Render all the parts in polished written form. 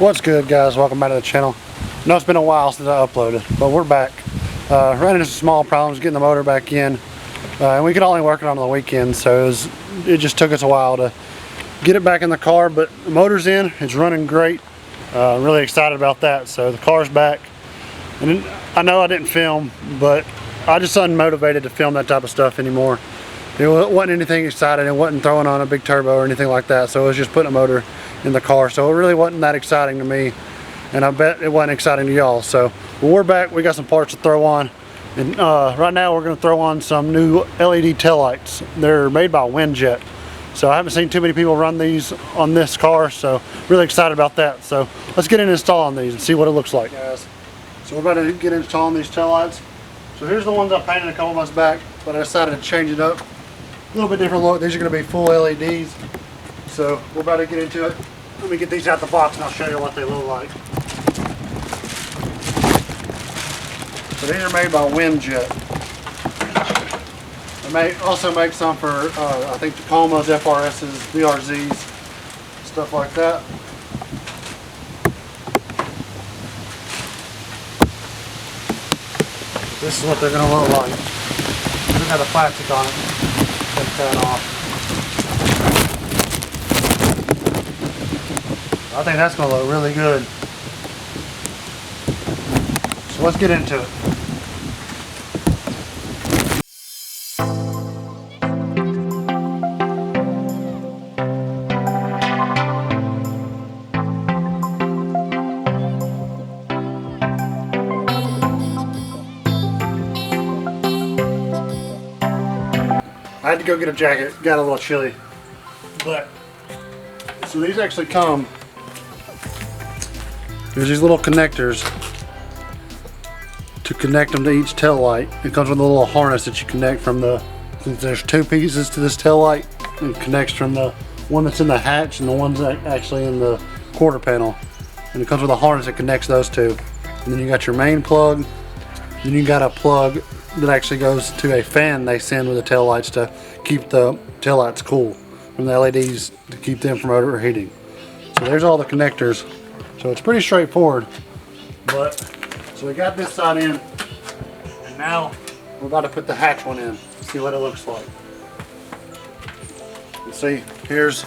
What's good, guys? Welcome back to the channel. I know it's been a while since I uploaded, but we're back. Running into some small problems getting the motor back in, and we could only work it on the weekend, so it just took us a while to get it back in the car. But the motor's in, it's running great. Really excited about that. So the car's back, and I know I didn't film, but I just unmotivated to film that type of stuff anymore. It wasn't anything exciting. It wasn't throwing on a big turbo or anything like that. So it was just putting a motor in the car. So it really wasn't that exciting to me, and I bet it wasn't exciting to y'all. So we're back. We got some parts to throw on, and right now we're going to throw on some new LED taillights. They're made by Windjet. So I haven't seen too many people run these on this car, so really excited about that. So let's get in and install on these and see what it looks like, guys. So we're about to get installing these taillights. So here's the ones I painted a couple months back, but I decided to change it up. A little bit different look. These are going to be full LEDs. So we're about to get into it. Let me get these out the box and I'll show you what they look like. So these are made by Windjet. They also make some for, I think, Tacomas, FRSs, BRZs, stuff like that. This is what they're going to look like. They got the plastic on it. Take that off. I think that's going to look really good. So let's get into it. I had to go get a jacket, got a little chilly, but so these actually come, there's these little connectors to connect them to each tail light. It comes with a little harness that you connect from since there's two pieces to this tail light, it connects from the one that's in the hatch and the one's actually in the quarter panel, and it comes with a harness that connects those two. And then you got your main plug, then you got a plug that actually goes to a fan they send with the tail lights to keep the tail lights cool from the LEDs, to keep them from overheating. So there's all the connectors. So it's pretty straightforward. But so we got this side in, and now we're about to put the hatch one in. See what it looks like. You see, here's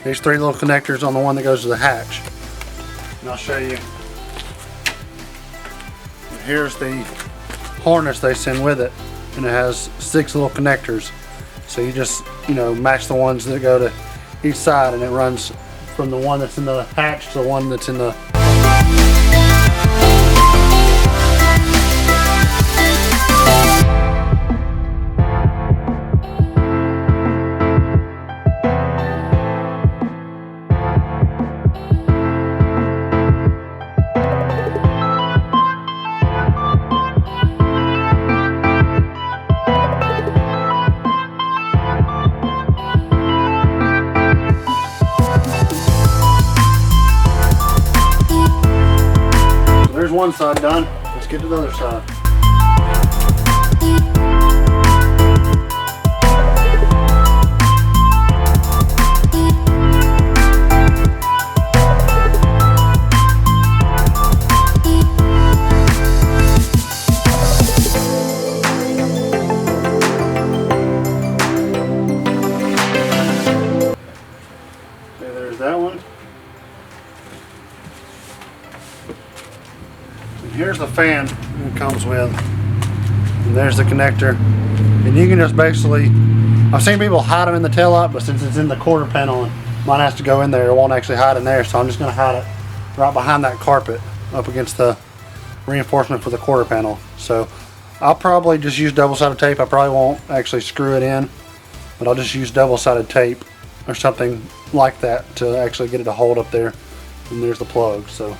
these three little connectors on the one that goes to the hatch. And I'll show you. And here's the harness they send with it, and it has 6 little connectors. So you just, match the ones that go to each side, and it runs from the one that's in the hatch to the one that's in the one side done. Let's get to the other side. Okay, there's that one. Here's the fan it comes with, and there's the connector, and you can just basically, I've seen people hide them in the taillight, but since it's in the quarter panel, mine has to go in there. It won't actually hide in there, so I'm just going to hide it right behind that carpet up against the reinforcement for the quarter panel. So I'll probably just use double-sided tape. I probably won't actually screw it in, but I'll just use double-sided tape or something like that to actually get it to hold up there. And there's the plug. So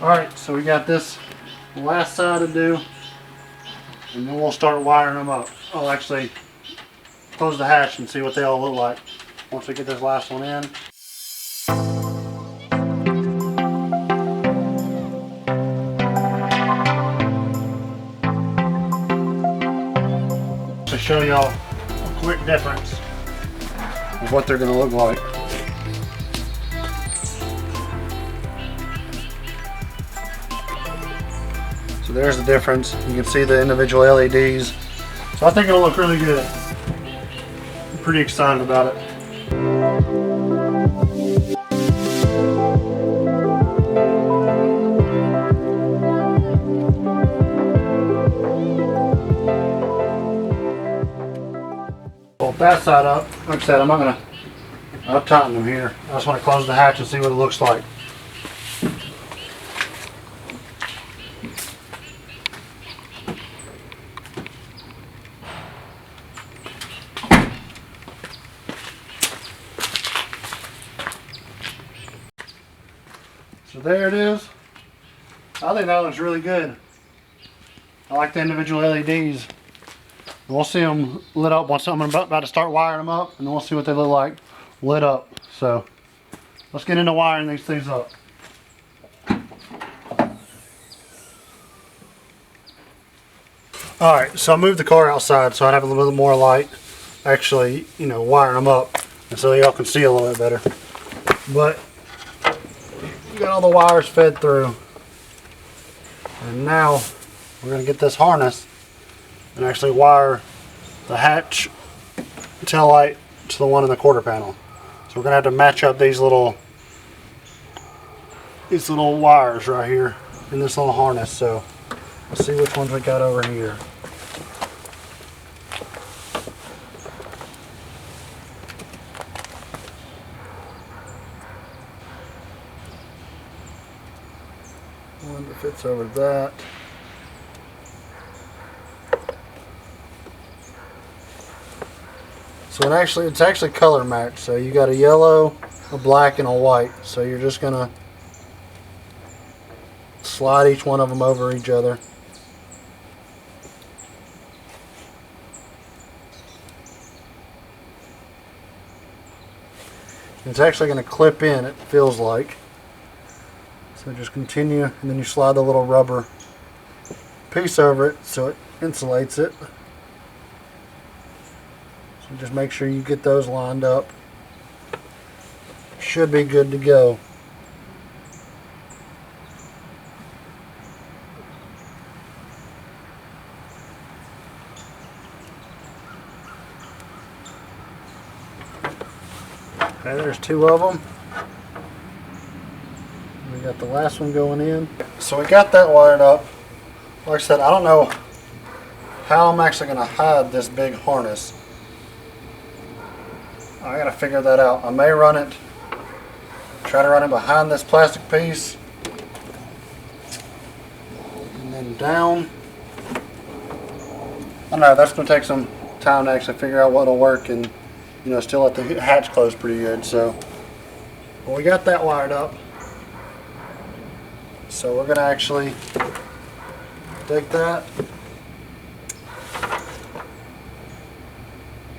alright, so we got this last side to do, and then we'll start wiring them up. I'll actually close the hatch and see what they all look like once we get this last one in. To show y'all a quick difference of what they're going to look like. So there's the difference. You can see the individual LEDs. So I think it'll look really good. I'm pretty excited about it. Bolt that side up. Like I said, I'm not going to tighten them here. I just want to close the hatch and see what it looks like. So there it is. I think that looks really good. I like the individual LEDs. We'll see them lit up once I'm about to start wiring them up, and then we'll see what they look like lit up. So let's get into wiring these things up. Alright, so I moved the car outside so I'd have a little bit more light actually, you know, wiring them up, and so y'all can see a little bit better. But you got all the wires fed through, and now we're going to get this harness and actually wire the hatch tail light to the one in the quarter panel. So we're going to have to match up these little wires right here in this little harness. So let's see which ones we got over here. One that fits over that. So it's actually color matched. So you got a yellow, a black, and a white. So you're just gonna slide each one of them over each other. It's actually going to clip in, it feels like. So just continue, and then you slide the little rubber piece over it so it insulates it. So just make sure you get those lined up. Should be good to go. Okay, there's two of them. We got the last one going in. So we got that wired up. Like I said, I don't know how I'm actually going to hide this big harness. I got to figure that out. I may try to run it behind this plastic piece, and then down. I don't know, that's going to take some time to actually figure out what'll work, and you know, still let the hatch close pretty good. So, well, we got that wired up. So we're going to actually take that,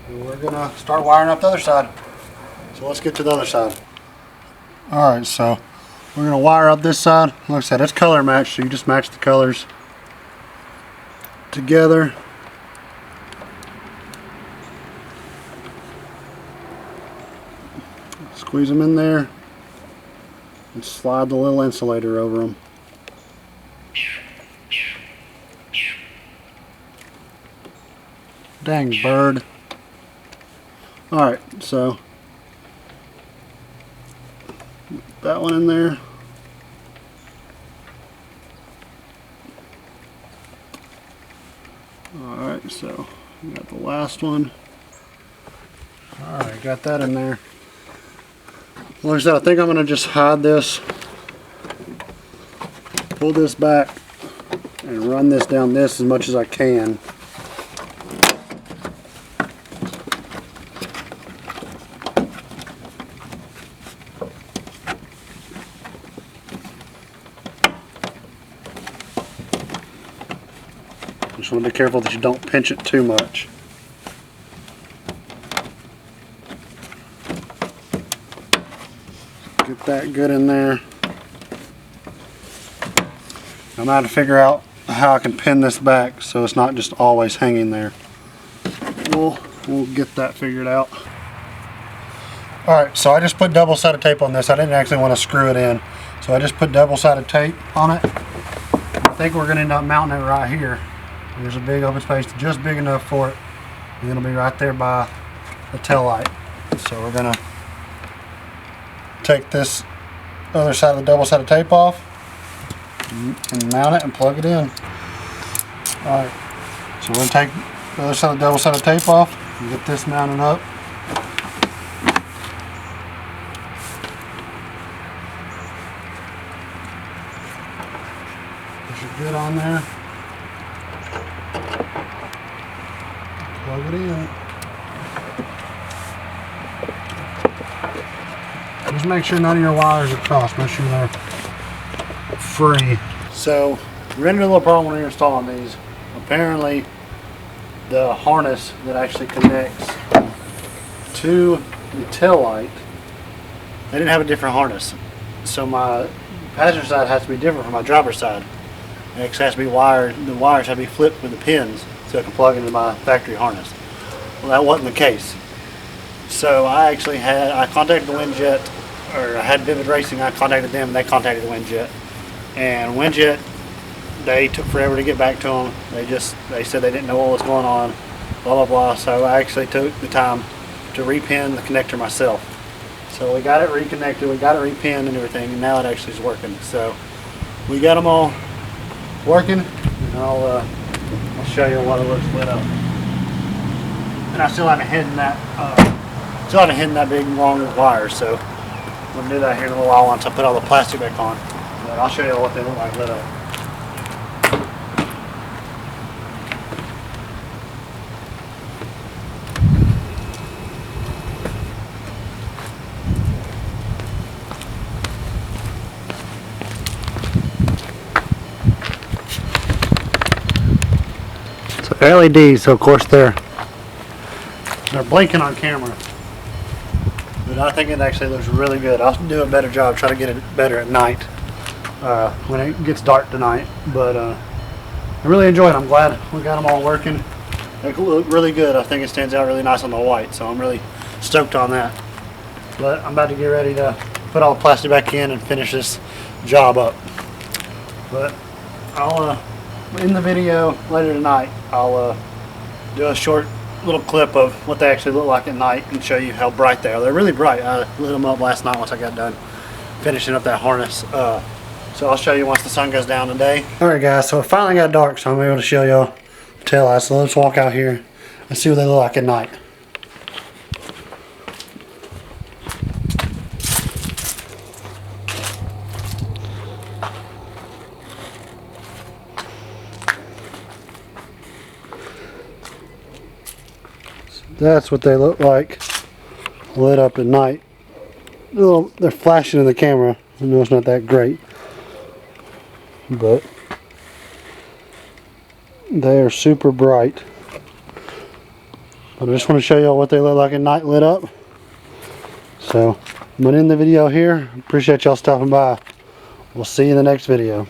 and we're going to start wiring up the other side. So let's get to the other side. Alright, so we're going to wire up this side. Like I said, it's color matched, so you just match the colors together. Squeeze them in there and slide the little insulator over them. Dang bird. Alright, so that one in there. Alright, so we got the last one. Alright, got that in there. Like I said, I think I'm going to just hide this, pull this back, and run this down this as much as I can. Just want to be careful that you don't pinch it too much. Get that good in there. I'm going to have to figure out how I can pin this back so it's not just always hanging there. We'll get that figured out. Alright, so I just put double-sided tape on this. I didn't actually want to screw it in. So I just put double-sided tape on it. I think we're going to end up mounting it right here. There's a big open space, just big enough for it. And it'll be right there by the tail light. So we're going to take this other side of the double-sided tape off and mount it and plug it in. Alright, so we're going to take the other side of the double-sided tape off and get this mounted up. Push it good on there. Plug it in. Just make sure none of your wires are crossed. Make sure they're free. So, we ran into a little problem when we were installing these. Apparently, the harness that actually connects to the tail light, they didn't have a different harness. So my passenger side has to be different from my driver's side. It actually has to be wired. The wires have to be flipped with the pins so it can plug into my factory harness. Well, that wasn't the case. So I contacted the Windjet, or I had Vivid Racing. I contacted them, and they contacted the Windjet. And Windjet, they took forever to get back to them. They said they didn't know what was going on, blah blah blah. So I actually took the time to repin the connector myself. So we got it reconnected, we got it repinned and everything, and now it actually is working. So we got them all working, and I'll show you what it looks lit up. And I still haven't hidden that big long wire, so we'll do that here in a little while once I put all the plastic back on. But I'll show you what they look like lit up. So LEDs, so of course they're blinking on camera, but I think it actually looks really good. I'll do a better job, try to get it better at night when it gets dark tonight. But I really enjoy it. I'm glad we got them all working. They look really good. I think it stands out really nice on the white, so I'm really stoked on that. But I'm about to get ready to put all the plastic back in and finish this job up. But I'll in the video later tonight, I'll do a short little clip of what they actually look like at night and show you how bright they are. They're really bright. I lit them up last night once I got done finishing up that harness. So I'll show you once the sun goes down today. Alright guys, so it finally got dark, so I'm able to show y'all the tail lights. So let's walk out here and see what they look like at night. That's what they look like lit up at night. They're flashing in the camera. I know it's not that great, but they are super bright. But I just want to show y'all what they look like at night lit up. So I'm going to end the video here. Appreciate y'all stopping by. We'll see you in the next video.